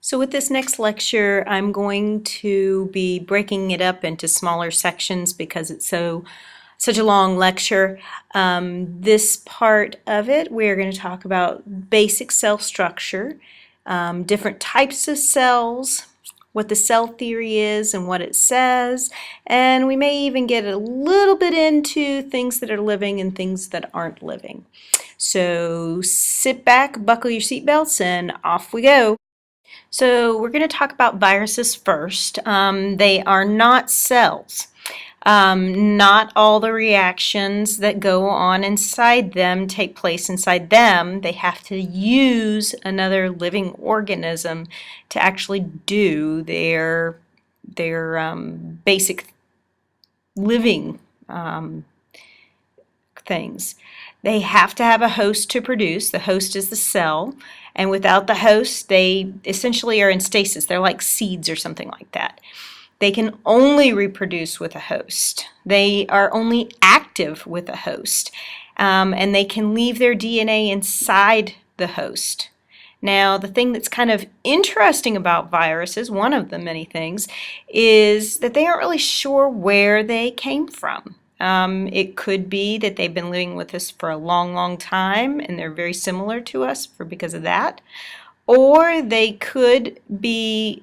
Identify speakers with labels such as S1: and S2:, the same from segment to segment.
S1: So with this next lecture, I'm going to be breaking it up into smaller sections because it's such a long lecture. This part of it, we're going to talk about basic cell structure, different types of cells, what the cell theory is and what it says, and we may even get a little bit into things that are living and things that aren't living. So sit back, buckle your seatbelts, and off we go. So we're going to talk about viruses first. They are not cells. Not all the reactions that go on inside them take place inside them. They have to use another living organism to actually do their basic living things. They have to have a host to produce. The host is the cell. And without the host, they essentially are in stasis. They're like seeds or something like that. They can only reproduce with a host. They are only active with a host. And they can leave their DNA inside the host. Now, the thing that's kind of interesting about viruses, one of the many things, is that they aren't really sure where they came from. It could be that they've been living with us for a long, long time and they're very similar to us because of that. Or they could be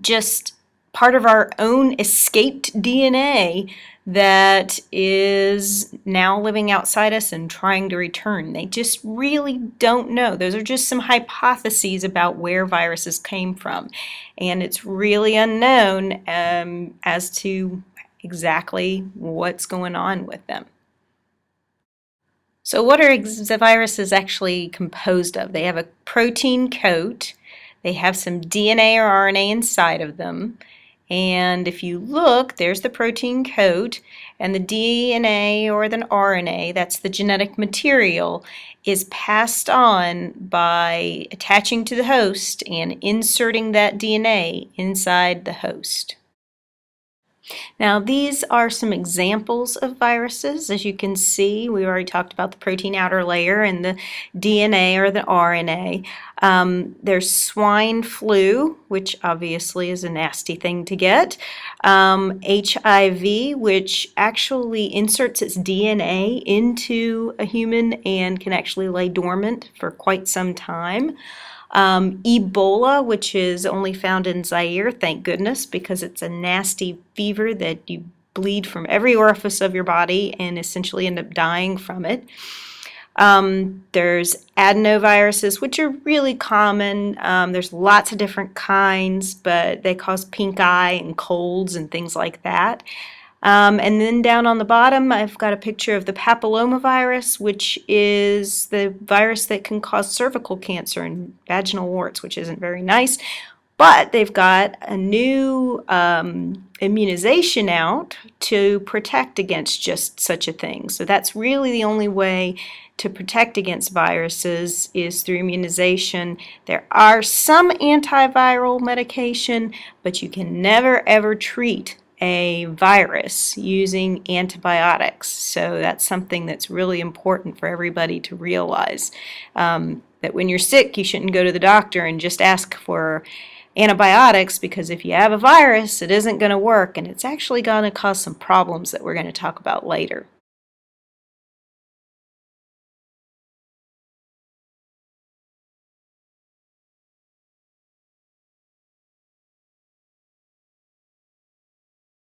S1: just part of our own escaped DNA that is now living outside us and trying to return. They just really don't know. Those are just some hypotheses about where viruses came from. And it's really unknown as to exactly what's going on with them. So what are the viruses actually composed of? They have a protein coat, they have some DNA or RNA inside of them, and if you look, there's the protein coat, and the DNA or the RNA, that's the genetic material, is passed on by attaching to the host and inserting that DNA inside the host. Now these are some examples of viruses. As you can see, we already talked about the protein outer layer and the DNA or the RNA. There's swine flu, which obviously is a nasty thing to get. HIV, which actually inserts its DNA into a human and can actually lay dormant for quite some time. Ebola, which is only found in Zaire, thank goodness, because it's a nasty fever that you bleed from every orifice of your body and essentially end up dying from it. There's adenoviruses, which are really common. There's lots of different kinds, but they cause pink eye and colds and things like that. And then down on the bottom, I've got a picture of the papillomavirus, which is the virus that can cause cervical cancer and vaginal warts, which isn't very nice. But they've got a new immunization out to protect against just such a thing. So that's really the only way to protect against viruses is through immunization. There are some antiviral medication, but you can never ever treat a virus using antibiotics. So that's something that's really important for everybody to realize. That when you're sick, you shouldn't go to the doctor and just ask for antibiotics, because if you have a virus, it isn't going to work and it's actually going to cause some problems that we're going to talk about later.